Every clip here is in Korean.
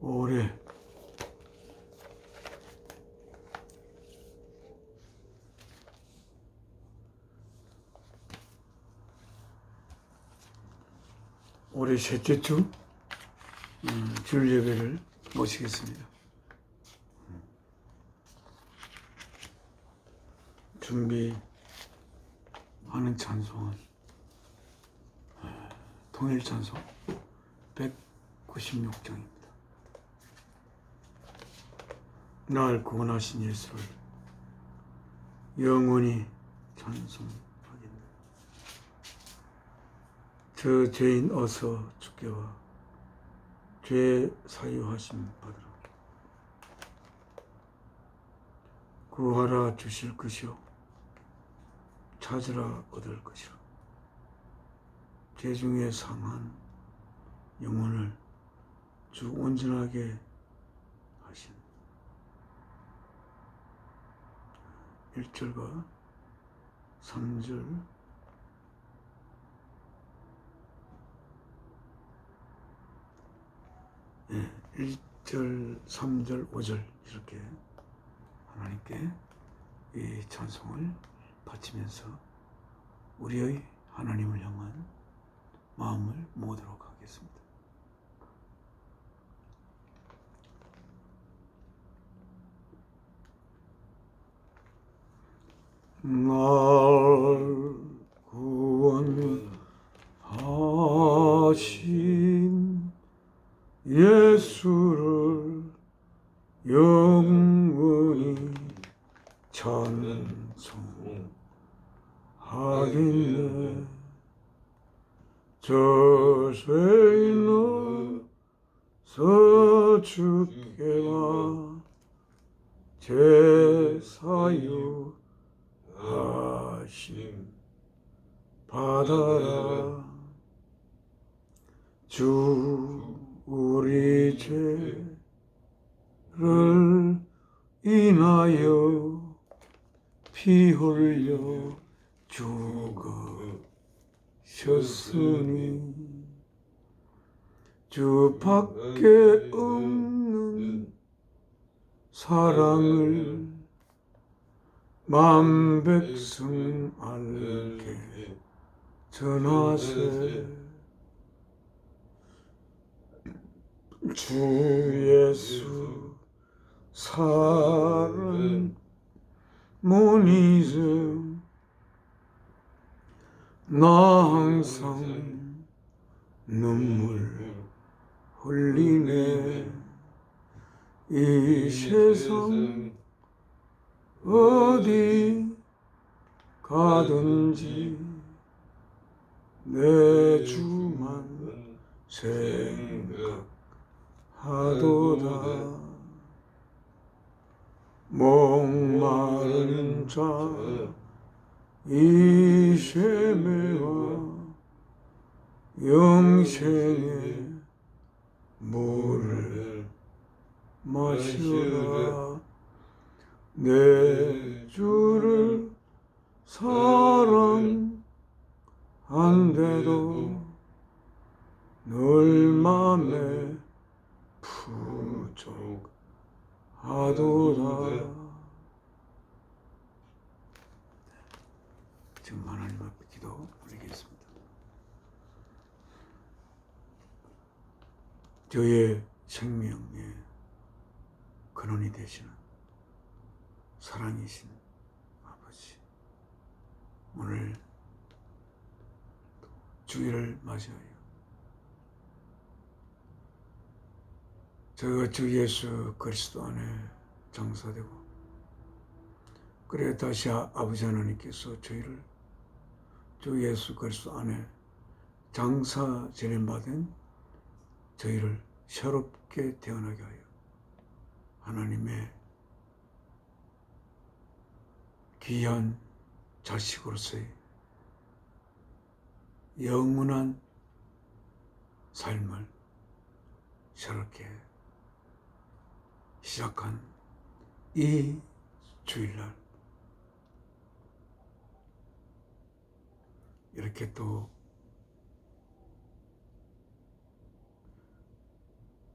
올해 셋째 주 주일 예배를 모시겠습니다. 준비하는 찬송은 통일 찬송 196장입니다. 날 구원하신 예수를 영원히 찬송하겠네. 저 죄인 어서 주께 와 죄 사유하심 받으라. 구하라 주실 것이요 찾으라 얻을 것이라. 죄 중에 상한 영혼을 주 온전하게 하신 1절과 3절 1절, 3절, 5절 이렇게 하나님께 이 찬송을 바치면서 우리의 하나님을 향한 마음을 모으도록 하겠습니다. 날 구원하신 예수를 영원히 찬송하겠네. 저 죄인은 주께 와 죄 사유하심 받아라. 주 우리 죄를 인하여 피 흘려 죽으셨으니 주 밖에 없는 사랑을 만백성 알게 전하세. 주 예수 사랑 못 잊음 나 항상 눈물 흘리네. 이 세상 어디 가든지 내 주만 생각하도다. 목마른 자 이 샘에와 영생의 물을 마시라. 내 주를 사랑한데도 늘 맘에 부족하도다. 지금 하나님 앞에 기도 올리겠습니다. 저의 생명의 근원이 되시는 사랑이신 아버지, 오늘 주일을 맞이하여 저희가 주 예수 그리스도 안에 장사되고, 그래 다시 아버지 하나님께서 저희를 주 예수 그리스도 안에 장사 제련받은 저희를 새롭게 태어나게 하여 하나님의 귀한 자식으로서의 영원한 삶을 새롭게 시작한 이 주일날 이렇게 또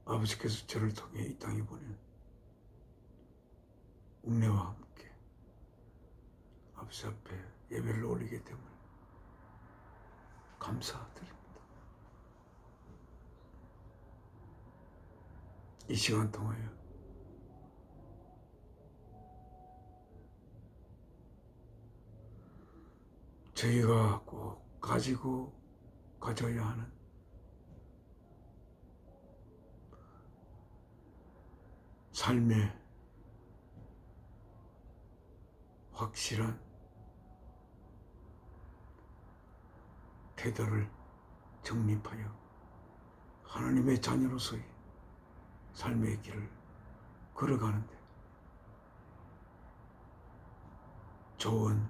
아버지께서 저를 통해 이 땅에 보낸 은혜와 함께 아버지 앞에 예배를 올리기 때문에 감사드립니다. 이 시간 통하여 저희가 꼭 가지고 가져야 하는 삶의 확실한 태도를 정립하여 하나님의 자녀로서의 삶의 길을 걸어가는데 좋은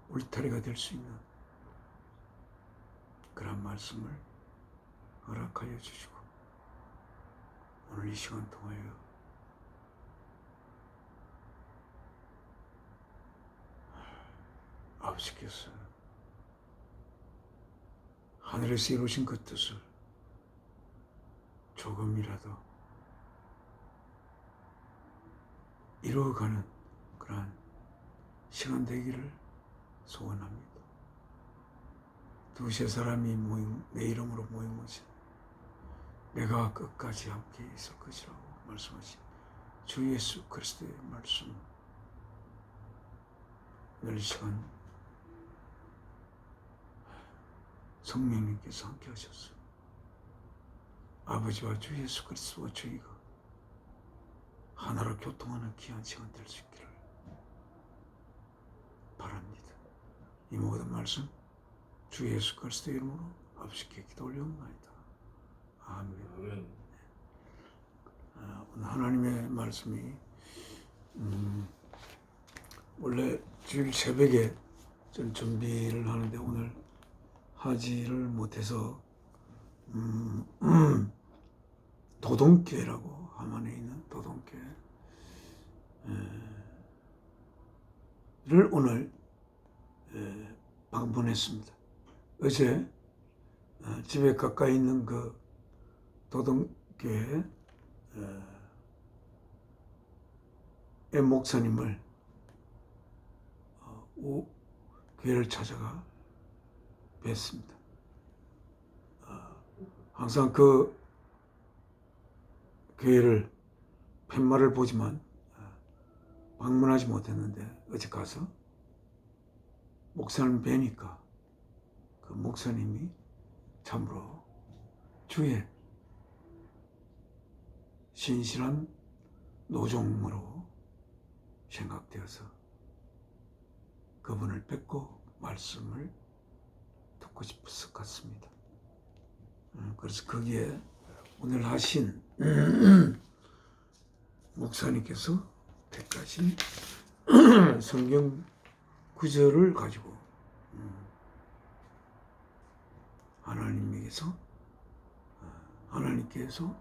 울타리가 될 수 있는 그런 말씀을 허락하여 주시고 오늘 이 시간 통하여 아버지께서 하늘에서 이루신 그 뜻을 조금이라도 이루어가는 그러한 시간 되기를 소원합니다. 두세 사람이 내 이름으로 모인 것이 내가 끝까지 함께 있을 것이라고 말씀하신 주 예수 그리스도의 말씀, 오늘 이 시간 성령님께서 함께 하셨어요. 아버지와 주 예수 그리스도와 저희가 하나로 교통하는 귀한 시간 될 수 있기를 바랍니다. 이 모든 말씀 주 예수 그리스도의 이름으로 아버지께 기도 올려옵나이다. 아멘. 오늘 하나님의 말씀이 원래 주일 새벽에 좀 준비를 하는데 오늘 하지를 못해서 도동교회라고 함안에 있는 도동교회를 오늘 방문했습니다. 어제 집에 가까이 있는 그 도동교회 목사님을 교회를 찾아가 뵀습니다. 항상 그 교회를 팻말을 보지만 방문하지 못했는데 어제 가서 목사님 뵈니까 그 목사님이 참으로 주의 신실한 노종으로 생각되어서 그분을 뵙고 말씀을 듣고 싶었을 것 같습니다. 그래서 거기에 오늘 하신 목사님께서 택하신 성경 구절을 가지고 하나님께서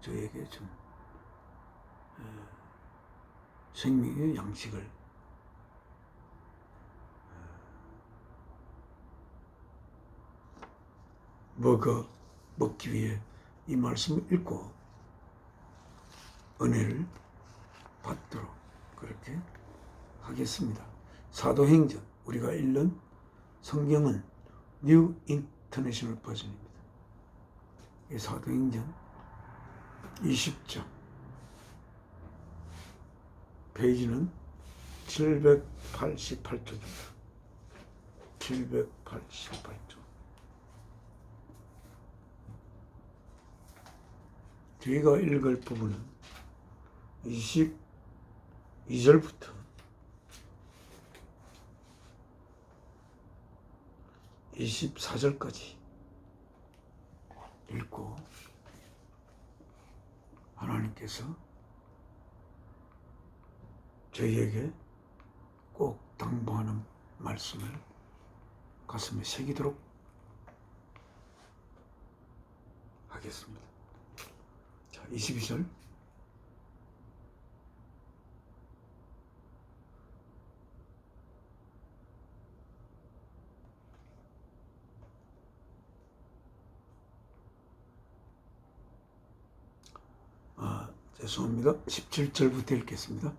저에게 준 생명의 양식을 먹기 위해 이 말씀을 읽고 은혜를 받도록 그렇게 하겠습니다. 사도행전, 우리가 읽는 성경은 뉴 인터내셔널 버전입니다. 이 사도행전 20장 페이지는 788쪽입니다. 788쪽. 저희가 읽을 부분은 22절부터 24절까지 읽고 하나님께서 저희에게 꼭 당부하는 말씀을 가슴에 새기도록 하겠습니다. 자, 22절. 죄송합니다. 17절부터 읽겠습니다.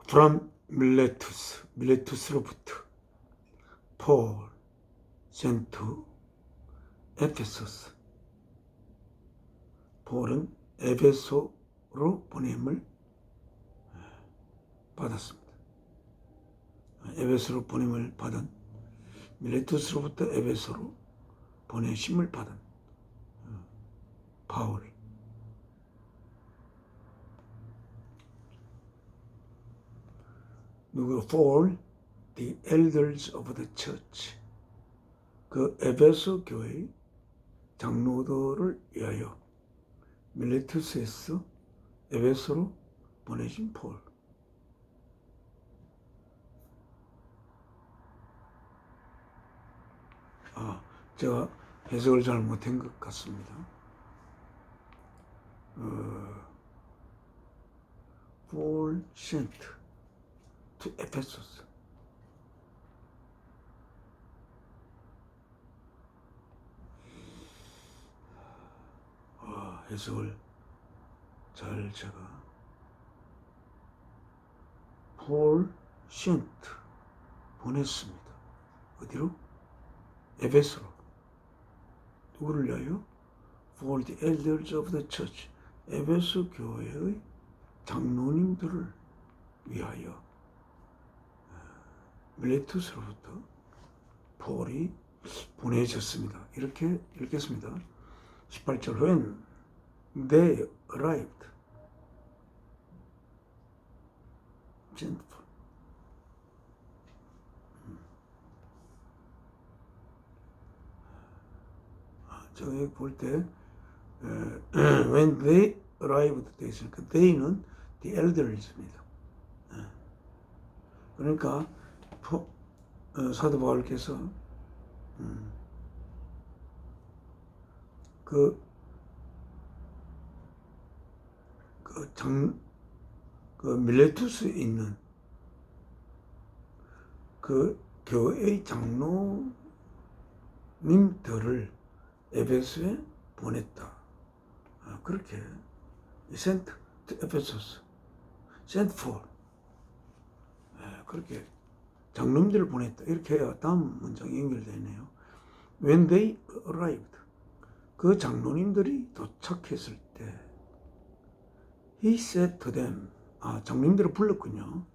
From 밀레투스로부터 Paul sent to Ephesus. 폴은 에베소로 보냄을 받았습니다. 에베소로 보냄을 받은 밀레투스로부터 에베소로 보내심을 받은 바울. 누구? For the elders of the church. 그 에베소 교회의 장로들을 위하여 밀레투스에서 에베소로 보내신 폴. 제가 해석을 잘 못한 것 같습니다. Paul sent to Ephesus. 해석을 잘 제가 Paul sent 보냈습니다. 어디로? 에베소로. 누구를 위하여? For the elders of the church. 에베소 교회의 장로님들을 위하여 밀레투스로부터 폴이 보내졌습니다. 이렇게 읽겠습니다. 18절 When they arrived, 저기 볼 때 when they arrived 돼 있으니까 they는 the elders입니다. 그러니까 사도 바울께서 그 밀레투스에 있는 그 교회의 장로님들을 에베소에 보냈다. 그렇게 sent to Ephesus, sent for. 그렇게 장로님들을 보냈다. 이렇게 해야 다음 문장이 연결되어 있네요. When they arrived, 그 장로님들이 도착했을 때 He said to them, 장로님들을 불렀군요.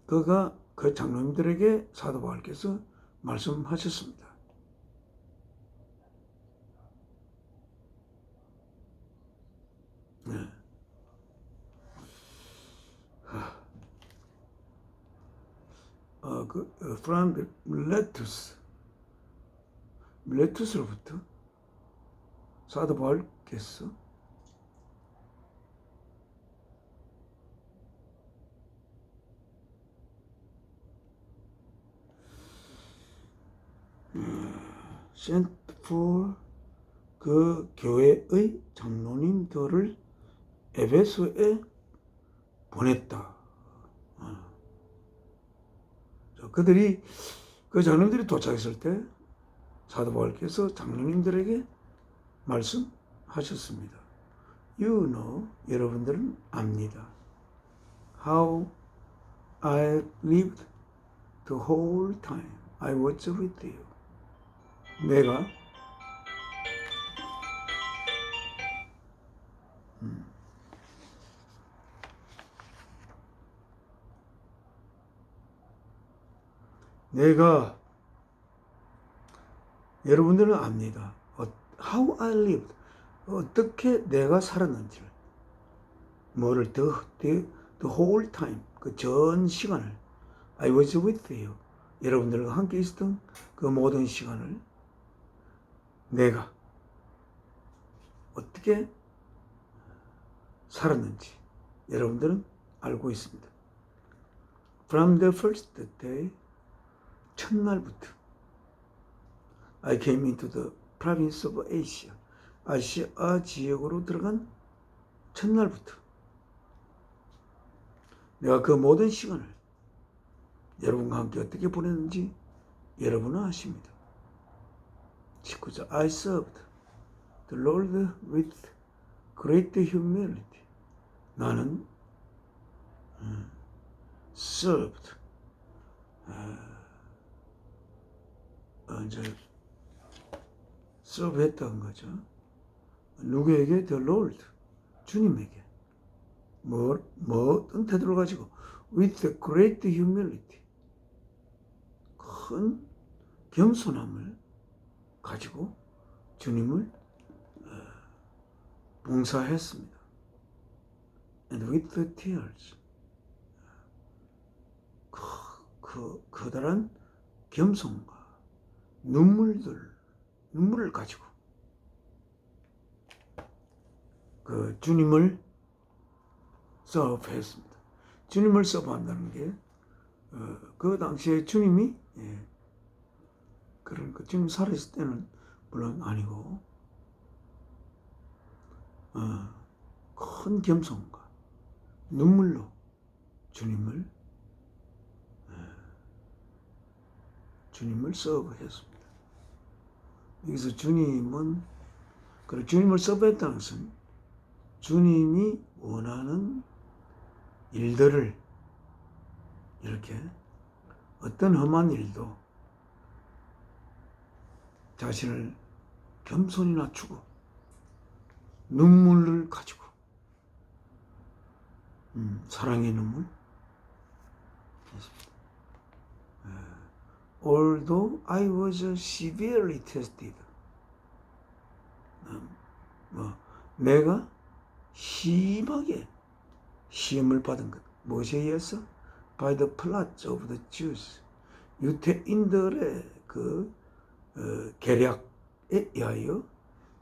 그가 그 장로님들에게 사도 바울께서 말씀하셨습니다. 네. from 밀레투스로부터 사도 바울께서 sent for 그 교회의 장로님들을 에베소에 보냈다. 그들이 그 장로님들이 도착했을 때 사도 바울께서 장로님들에게 말씀하셨습니다. You know, 여러분들은 압니다. How I lived the whole time I was with you. 내가 여러분들은 압니다. How I lived. 어떻게 내가 살았는지를. 뭐를 the whole time. 그 전 시간을. I was with you. 여러분들과 함께 있었던 그 모든 시간을 내가 어떻게 살았는지 여러분들은 알고 있습니다. From the first day, 첫날부터 I came into the province of Asia. 아시아 지역으로 들어간 첫날부터 내가 그 모든 시간을 여러분과 함께 어떻게 보냈는지 여러분은 아십니다. 19절 I served the Lord with great humility. 나는 served. 이제 serve 했던 거죠. 누구에게? The Lord. 주님에게. 어떤 태도를 가지고 with great humility. 큰 겸손함을 가지고 주님을 봉사했습니다. And with the tears. 커다란 겸손과 눈물을 가지고 그 주님을 서브했습니다. 주님을 서브한다는 게 그 당시에 주님이 그러니까 주님 살아있을 때는 물론 아니고 큰 겸손과 눈물로 주님을 서브했습니다. 여기서 주님은 주님을 서브했다는 것은 주님이 원하는 일들을 이렇게 어떤 험한 일도 자신을 겸손히 낮추고 눈물을 가지고 사랑의 눈물. Although I was severely tested. 내가 심하게 시험을 받은 것. 무엇에 의해서? By the plots of the Jews. 유대인들의 그 계략에 의하여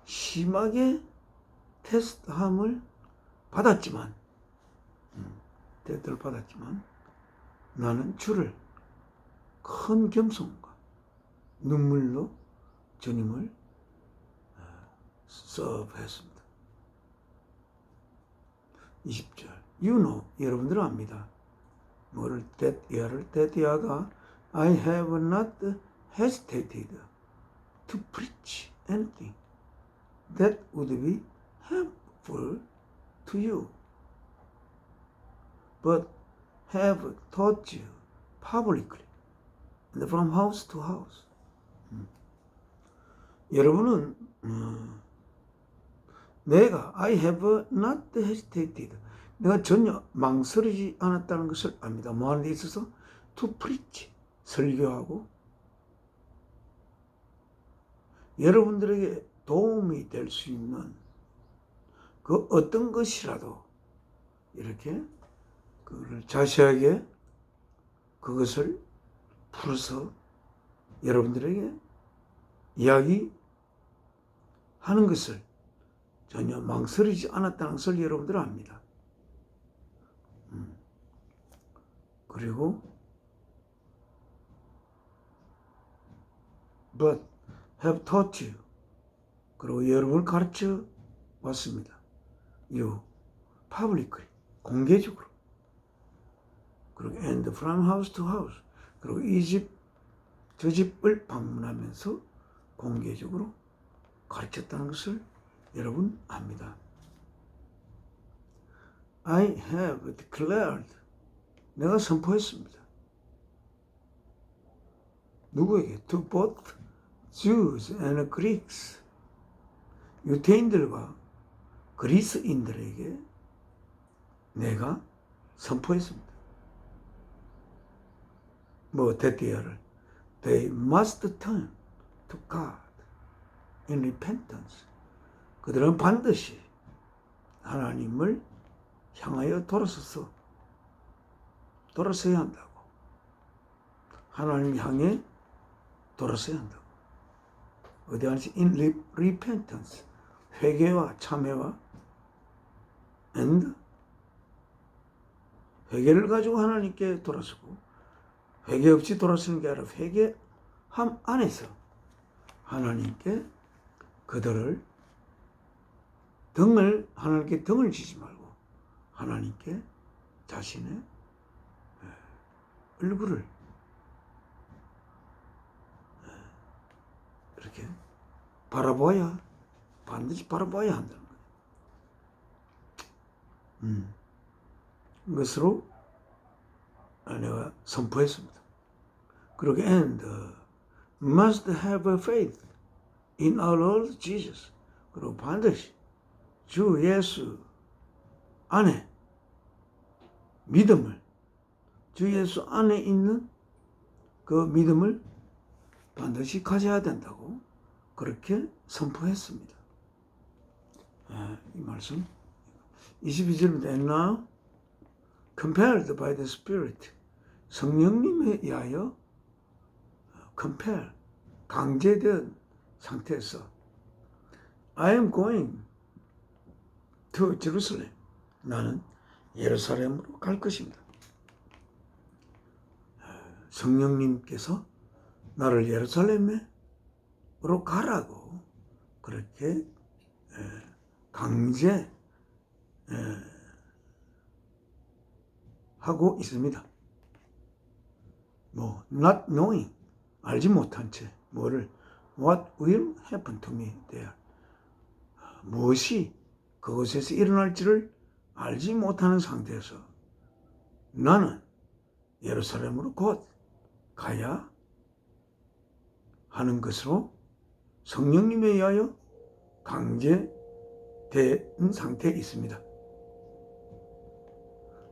심하게 테스트함을 받았지만, 테스트를 받았지만, 나는 주를 큰 겸손과 눈물로 주님을 서브했습니다. 20절. You know, 여러분들은 압니다. 뭐를 때때야가 I have not hesitated to preach anything that would be helpful to you, but have taught you publicly and from house to house. 여러분은 내가 I have not hesitated, 내가 전혀 망설이지 않았다는 것을 압니다. 뭐 하는 데 있어서? To preach, 설교하고 여러분들에게 도움이 될 수 있는 그 어떤 것이라도 이렇게 그걸 자세하게 그것을 풀어서 여러분들에게 이야기하는 것을 전혀 망설이지 않았다는 것을 여러분들은 압니다. 그리고 but have taught you, 그리고 여러분을 가르쳐 왔습니다. you publicly, 공개적으로. 그리고 and from house to house, 그리고 이 집 저 집을 방문하면서 공개적으로 가르쳤다는 것을 여러분 압니다. I have declared, 내가 선포했습니다. 누구에게? To both Jews and Greeks, 유대인들과 그리스인들에게 내가 선포했습니다. 뭐 대띠야를 They must turn to God in repentance. 그들은 반드시 하나님을 향하여 돌아서야 한다고. 하나님 향해 돌아서야 한다고. 어디 하는지 in repentance, 회개와 참회와 and 회개를 가지고 하나님께 돌아서고, 회개 없이 돌아서는 게 아니라 회개함 안에서 하나님께 그들을 하나님께 등을 지지 말고 하나님께 자신의 얼굴을 이렇게 반드시 바라봐야 한다는 거예요. 것으로 내가 선포했습니다. 그리고 and must have a faith in our Lord Jesus. 그리고 반드시 주 예수 안에 믿음을, 주 예수 안에 있는 그 믿음을 반드시 가져야 된다고 그렇게 선포했습니다. 이 말씀 22절입니다. And now, compelled by the Spirit, 성령님에 의하여 compel, 강제된 상태에서 I am going to Jerusalem. 나는 예루살렘으로 갈 것입니다. 성령님께서 나를 예루살렘으로 가라고 그렇게 강제 하고 있습니다. not knowing, 알지 못한 채 뭐를 what will happen to me there, 무엇이 그곳에서 일어날지를 알지 못하는 상태에서 나는 예루살렘으로 곧 가야 하는 것으로 성령님에 의하여 강제된 상태에 있습니다.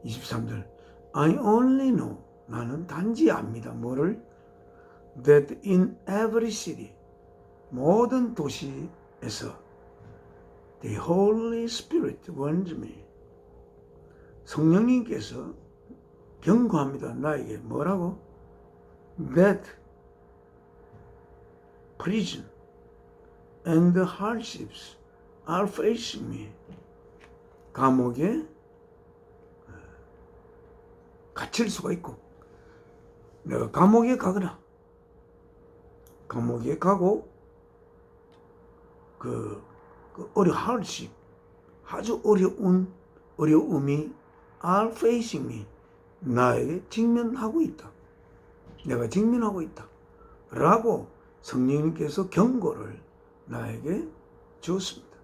23절 I only know, 나는 단지 압니다. 뭐를? That in every city, 모든 도시에서 the Holy Spirit warns me, 성령님께서 경고합니다. 나에게 뭐라고? That prison and hardships are facing me, 감옥에 갇힐 수가 있고, 내가 감옥에 가거나 감옥에 가고 그 hardship, 아주 어려움이 are facing me, 나에게 직면하고 있다. 내가 직면하고 있다. 라고 성령님께서 경고를 나에게 주었습니다.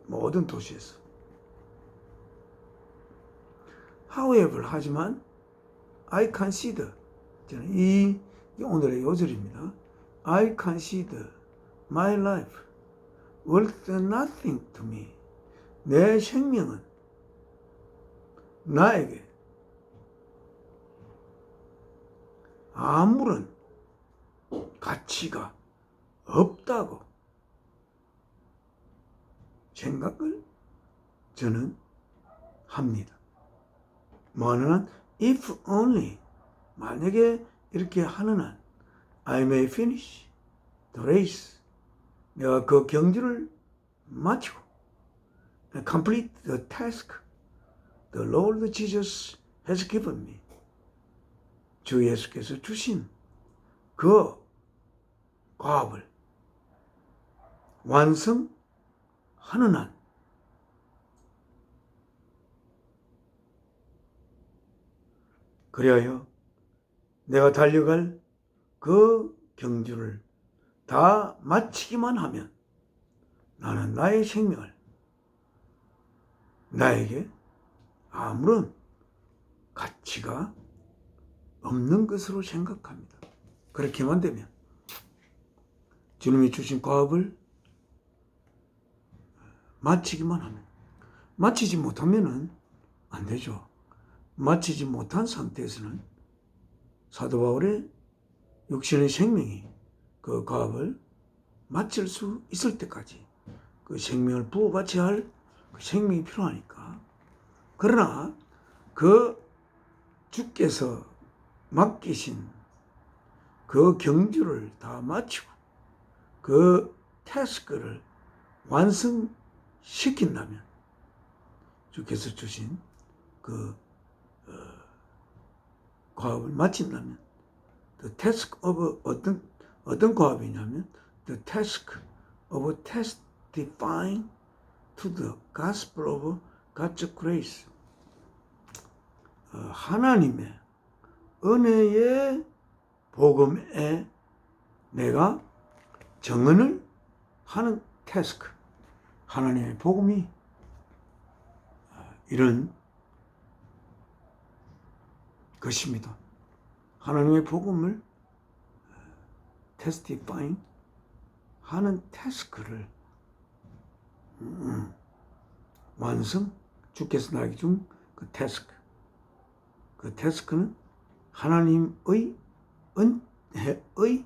모든 도시에서. However, 하지만 I consider, 이 오늘의 요절입니다. I consider my life worth nothing to me. 내 생명은 나에게 아무런 가치가 없다고 생각을 저는 합니다. 뭐는 if only, 만약에 이렇게 하는 한 I may finish the race, 내가 그 경주를 마치고 complete the task the Lord Jesus has given me, 주 예수께서 주신 그 과업을 완성하는 한 그리하여 내가 달려갈 그 경주를 다 마치기만 하면 나는 나의 생명을 나에게 아무런 가치가 없는 것으로 생각합니다. 그렇게만 되면 주님이 주신 과업을 마치기만 하면, 마치지 못하면은 안 되죠. 마치지 못한 상태에서는 사도 바울의 육신의 생명이 그 과업을 마칠 수 있을 때까지 그 생명을 부어바쳐야 할 그 생명이 필요하니까. 그러나 그 주께서 맡기신 그 경주를 다 마치고 그 태스크를 완성시킨다면, 주께서 주신 그 과업을 마친다면, the task of 어떤 과업이냐면 the task of testifying to the gospel of God's grace, 하나님의 은혜의 복음에 내가 증언을 하는 태스크, 하나님의 복음이 이런 것입니다. 하나님의 복음을 테스티파잉 하는 태스크를 완성, 주께서 나에게 준 그 태스크, 그 태스크는 하나님의 은혜의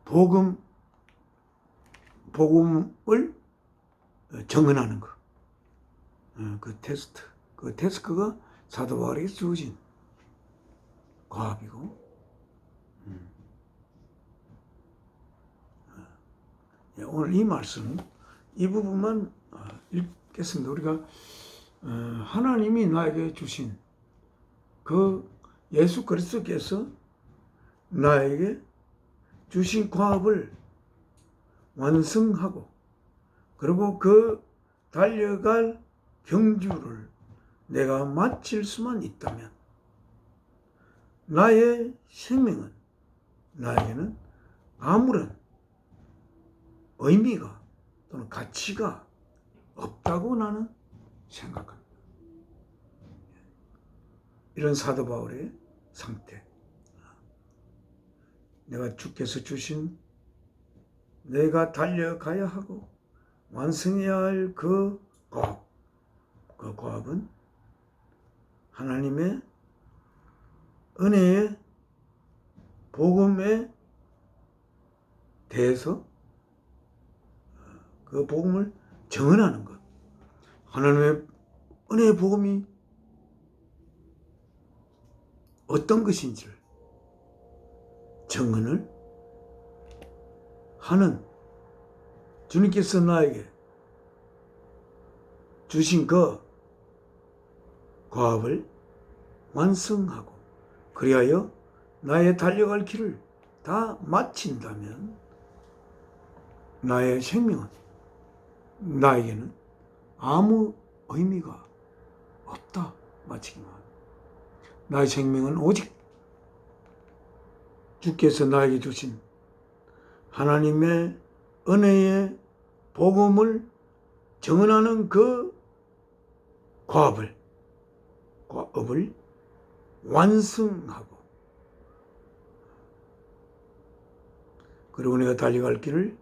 복음을 정언하는 것. 그 테스크가 사도 바울에게 주어진 과업이고, 오늘 이 말씀, 이 부분만 읽겠습니다. 우리가 하나님이 나에게 주신 그 예수 그리스도께서 나에게 주신 과업을 완성하고, 그리고 그 달려갈 경주를 내가 마칠 수만 있다면 나의 생명은 나에게는 아무런 의미가 또는 가치가 없다고 나는 생각합니다. 이런 사도 바울의 상태, 내가 주께서 주신 내가 달려가야 하고 완성해야 할 그 과업은 하나님의 은혜의 복음에 대해서 그 복음을 정언하는 것. 하나님의 은혜의 복음이 어떤 것인지를 정언을 하는, 주님께서 나에게 주신 그 과업을 완성하고 그리하여 나의 달려갈 길을 다 마친다면 나의 생명은 나에게는 아무 의미가 없다. 마치기만. 나의 생명은 오직 주께서 나에게 주신 하나님의 은혜의 복음을 정언하는 그 과업을 완성하고, 그리고 내가 달려갈 길을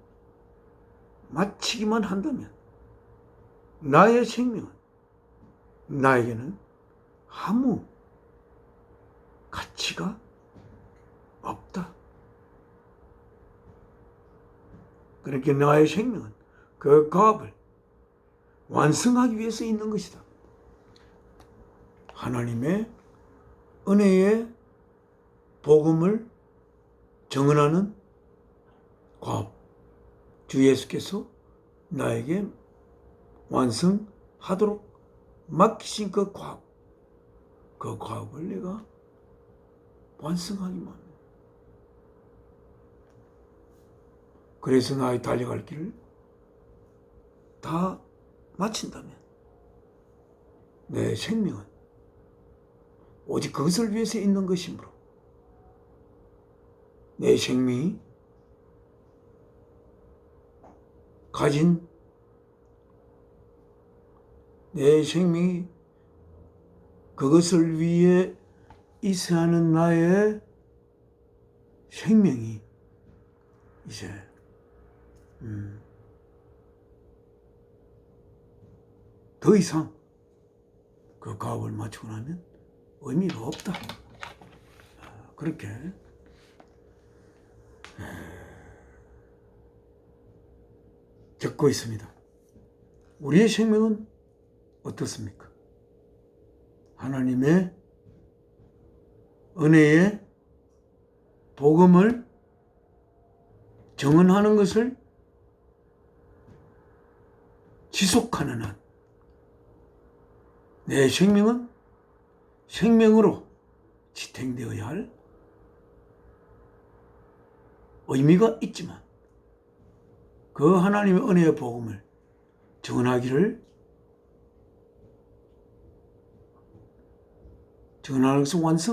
마치기만 한다면 나의 생명은 나에게는 아무 가치가 없다. 그렇게 나의 생명은 그 과업을 완성하기 위해서 있는 것이다. 하나님의 은혜의 복음을 정언하는 과업, 주 예수께서 나에게 완성하도록 맡기신 그 과업을 내가 완성하기만. 그래서 나의 달려갈 길을 다 마친다면 내 생명은 오직 그것을 위해서 있는 것이므로 내 생명이 가진, 내 생명이 그것을 위해 있어야 하는 나의 생명이 이제 더 이상 그 과업을 마치고 나면 의미가 없다. 그렇게 적고 있습니다. 우리의 생명은 어떻습니까? 하나님의 은혜의 복음을 정언하는 것을 지속하는 한 내 생명은 생명으로 지탱되어야 할 의미가 있지만, 그 하나님의 은혜의 복음을 정언하는 것을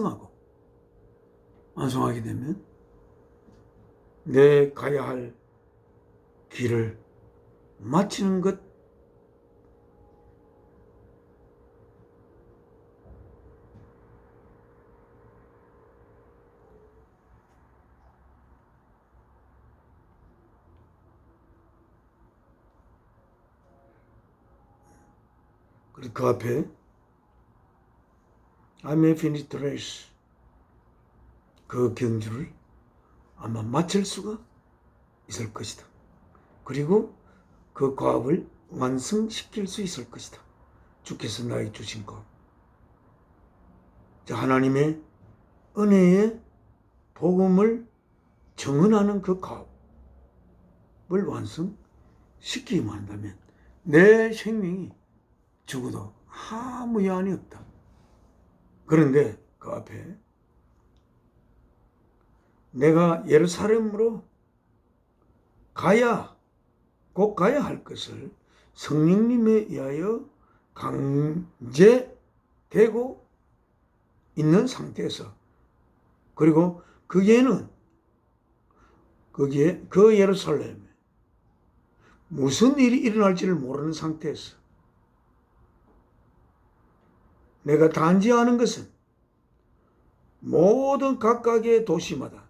완성하게 되면 내 가야 할 길을 마치는 것 그 앞에 I may finish the race, 그 경주를 아마 마칠 수가 있을 것이다. 그리고 그 과업을 완성시킬 수 있을 것이다. 주께서 나에게 주신 것. 하나님의 은혜의 복음을 정언하는 그 과업을 완성시키기만 한다면 내 생명이 죽어도 아무 여한이 없다. 그런데 그 앞에 내가 예루살렘으로 꼭 가야 할 것을 성령님에 의하여 강제되고 있는 상태에서, 그리고 거기에 그 예루살렘에 무슨 일이 일어날지를 모르는 상태에서 내가 단지 아는 것은 모든 각각의 도시마다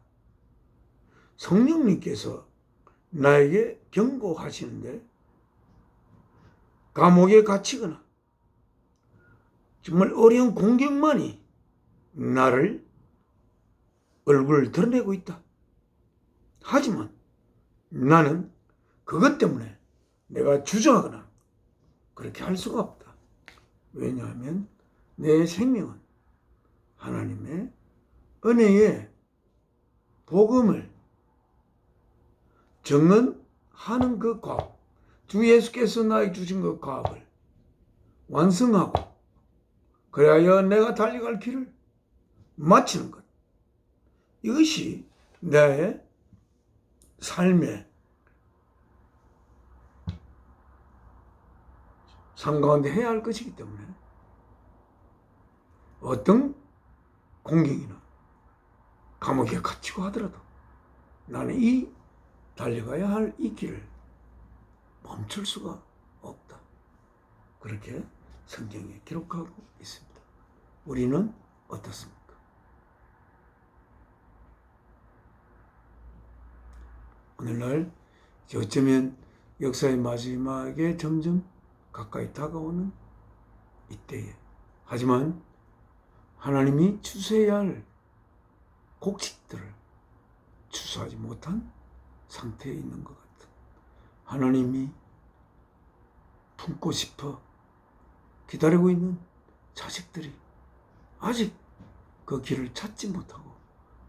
성령님께서 나에게 경고하시는데, 감옥에 갇히거나 정말 어려운 공경만이 나를 얼굴을 드러내고 있다. 하지만 나는 그것 때문에 내가 주저하거나 그렇게 할 수가 없다. 왜냐하면 내 생명은 하나님의 은혜의 복음을 정언하는 그 과업, 주 예수께서 나에게 주신 그 과업을 완성하고 그래야 내가 달려갈 길을 마치는 것. 이것이 내 삶의 삶 가운데 해야 할 것이기 때문에 어떤 공경이나 감옥에 갇히고 하더라도 나는 이 달려가야 할 이 길을 멈출 수가 없다. 그렇게 성경에 기록하고 있습니다. 우리는 어떻습니까? 오늘날 어쩌면 역사의 마지막에 점점 가까이 다가오는 이때에, 하지만 하나님이 추수해야 할 곡식들을 추수하지 못한 상태에 있는 것 같은, 하나님이 품고 싶어 기다리고 있는 자식들이 아직 그 길을 찾지 못하고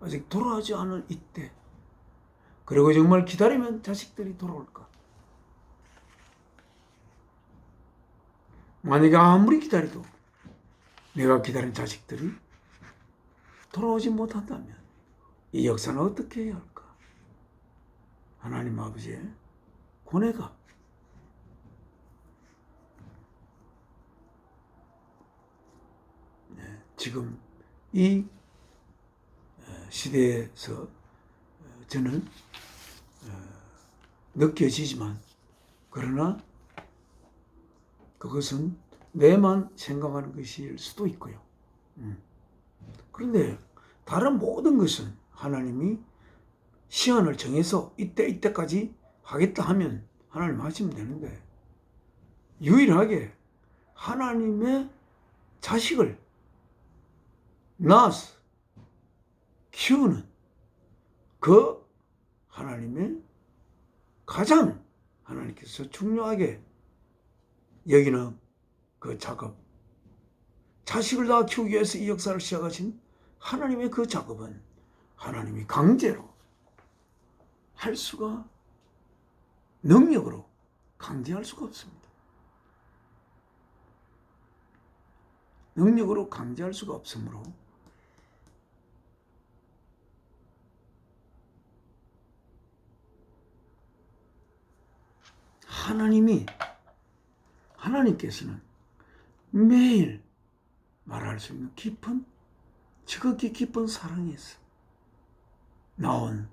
아직 돌아오지 않은 이때, 그리고 정말 기다리면 자식들이 돌아올까? 만약에 아무리 기다려도 내가 기다린 자식들이 돌아오지 못한다면 이 역사는 어떻게 해야 할까? 하나님 아버지의 고뇌가 지금 이 시대에서 저는 느껴지지만, 그러나 그것은 내만 생각하는 것일 수도 있고요. 그런데 다른 모든 것은 하나님이 시간을 정해서 이때까지 하겠다 하면 하나님 하시면 되는데, 유일하게 하나님의 자식을 낳아서 키우는 그 하나님의 가장 하나님께서 중요하게 여기는 그 작업, 자식을 낳아 키우기 위해서 이 역사를 시작하신 하나님의 그 작업은 하나님이 강제로 할 수가, 능력으로 강제할 수가 없습니다. 능력으로 강제할 수가 없으므로 하나님께서는 매일 말할 수 있는 깊은, 지극히 깊은 사랑에서 나온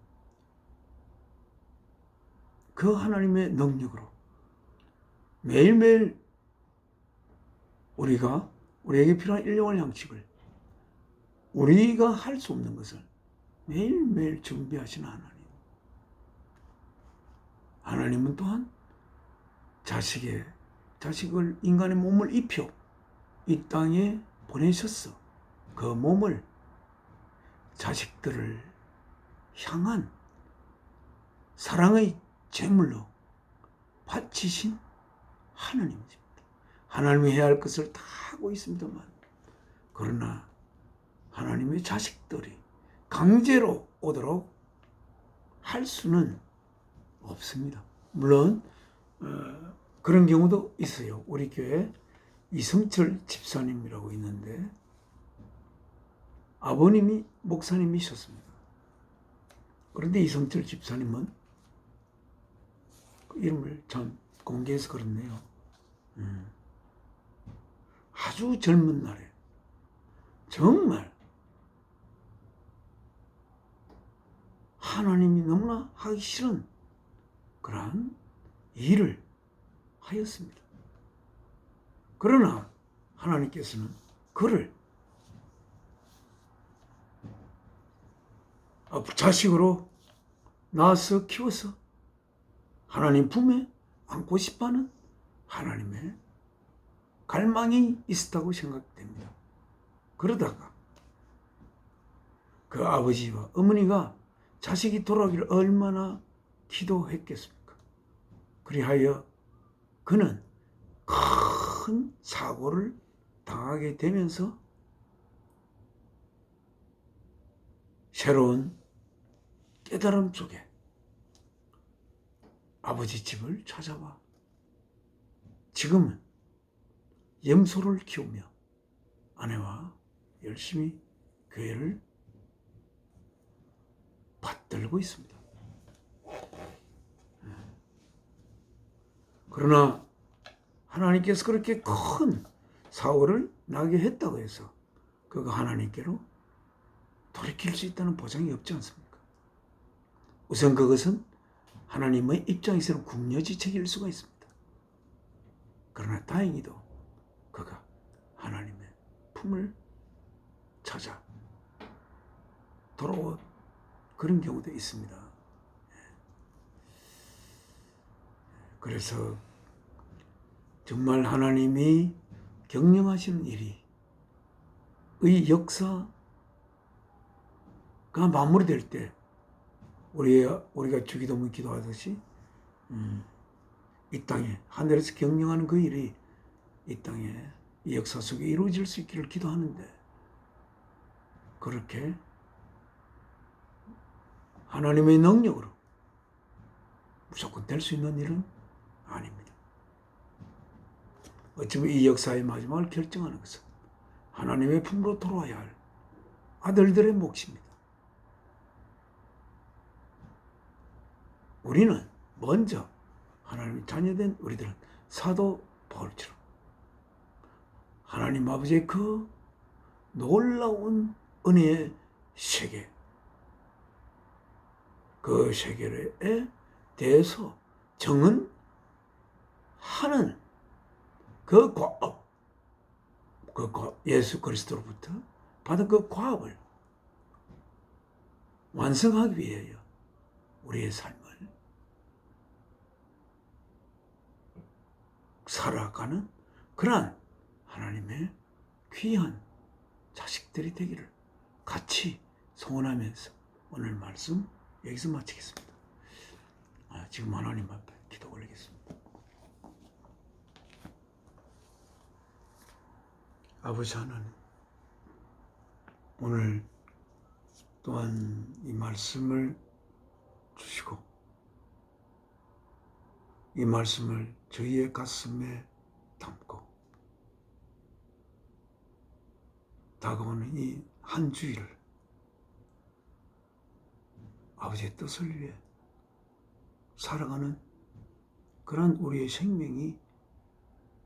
그 하나님의 능력으로 매일매일 우리에게 필요한 일용할 양식을, 우리가 할 수 없는 것을 매일매일 준비하시는 하나님은 또한 자식을, 인간의 몸을 입혀 이 땅에 보내셨어. 그 몸을 자식들을 향한 사랑의 제물로 바치신 하나님입니다. 하나님이 해야 할 것을 다 하고 있습니다만, 그러나 하나님의 자식들이 강제로 오도록 할 수는 없습니다. 물론 그런 경우도 있어요. 우리 교회 이성철 집사님이라고 있는데 아버님이 목사님이셨습니다. 그런데 이성철 집사님은 그 이름을 참 공개해서 그렇네요. 아주 젊은 날에 정말 하나님이 너무나 하기 싫은 그러한 일을 하였습니다. 그러나 하나님께서는 그를 자식으로 낳아서 키워서 하나님 품에 안고 싶어하는 하나님의 갈망이 있었다고 생각됩니다. 그러다가 그 아버지와 어머니가 자식이 돌아오기를 얼마나 기도했겠습니까? 그리하여 그는 큰 사고를 당하게 되면서 새로운 깨달음 속에 아버지 집을 찾아와 지금은 염소를 키우며 아내와 열심히 교회를 받들고 있습니다. 그러나 하나님께서 그렇게 큰 사고를 나게 했다고 해서 그가 하나님께로 돌이킬 수 있다는 보장이 없지 않습니까? 우선 그것은 하나님의 입장에서는 궁여지책일 수가 있습니다. 그러나 다행히도 그가 하나님의 품을 찾아 돌아온 그런 경우도 있습니다. 그래서 정말 하나님이 경영하시는 일이 의 역사가 마무리될 때 우리가 주기도문 기도하듯이 이 땅에 하늘에서 경영하는 그 일이 이 땅에 이 역사 속에 이루어질 수 있기를 기도하는데 그렇게 하나님의 능력으로 무조건 될 수 있는 일은 아닙니다. 어쩌면 이 역사의 마지막을 결정하는 것은 하나님의 품으로 돌아와야 할 아들들의 몫입니다. 우리는 먼저 하나님의 자녀된 우리들은 사도 바울처럼 하나님 아버지의 그 놀라운 은혜의 세계, 그 세계에 대해서 정은하는 그 과업, 예수 그리스도로부터 받은 그 과업을 완성하기 위하여 우리의 삶을 살아가는 그러한 하나님의 귀한 자식들이 되기를 같이 소원하면서 오늘 말씀 여기서 마치겠습니다. 지금 하나님 앞에 기도 올리겠습니다. 아버지 하나님, 오늘 또한 이 말씀을 주시고 이 말씀을 저희의 가슴에 담고 다가오는 이 한 주일을 아버지의 뜻을 위해 살아가는 그런 우리의 생명이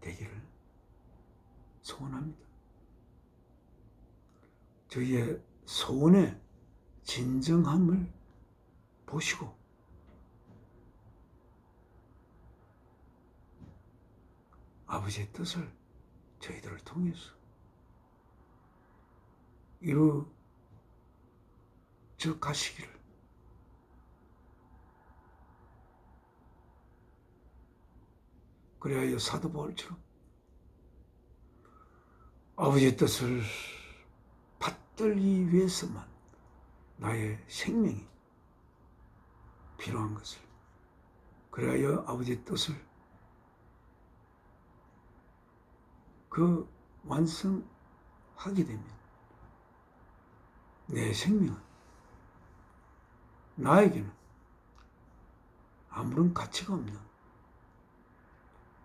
되기를 소원합니다. 저희의 소원의 진정함을 보시고 아버지의 뜻을 저희들을 통해서 이루어져 가시기를 그리하여 사도 바울처럼 아버지의 뜻을 받들기 위해서만 나의 생명이 필요한 것을, 그래야 아버지의 뜻을 완성하게 되면 내 생명은 나에게는 아무런 가치가 없는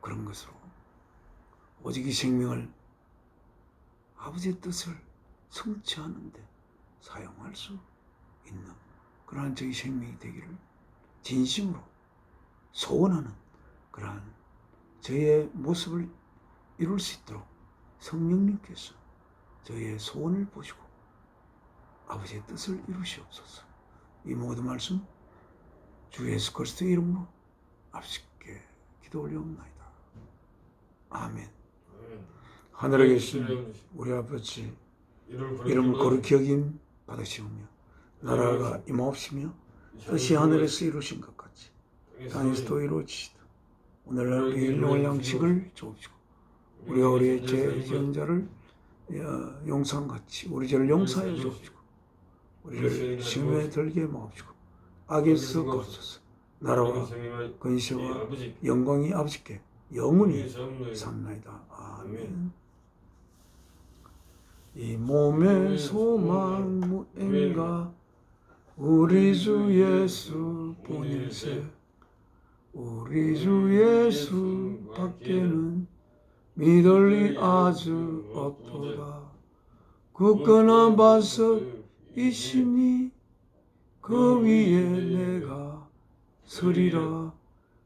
그런 것으로 오직 이 생명을 아버지의 뜻을 성취하는 데 사용할 수 있는 그러한 저희 생명이 되기를 진심으로 소원하는 그러한 저희의 모습을 이룰 수 있도록 성령님께서 저희의 소원을 보시고 아버지의 뜻을 이루시옵소서. 이 모든 말씀 주 예수 그리스도의 이름으로 아버지께 기도 올려옵나이다. 아멘. 하늘에 계신 우리 아버지, 이름을 거룩히 여김 받으시오며 나라가 임하옵시며 뜻이 하늘에서 이루어진 것 같이 땅에서도 이루어지시다. 오늘날 우리의 일용할 양식을 주옵시고 우리가 우리의 죄 지은 자를 용서함같이 우리 죄를 용서하여 주옵시고 우리를 시험에 들게 마옵시고 악에서 구하소서. 나라와 근세와 영광이 아버지께 영원히 삼나이다. 아멘. 이 몸의 소망 무엔가 우리 주 예수 뿐일세. 우리 주 예수 밖에는 믿을 리 아주 없도다. 굳건한 반석이시니 그 위에 내가 서리라.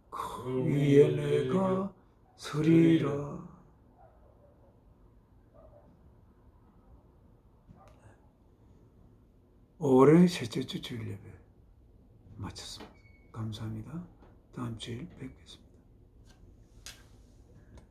그 위에 내가 서리라. 올해 셋째 주 주일 예배 마쳤습니다. 감사합니다. 다음 주일 뵙겠습니다.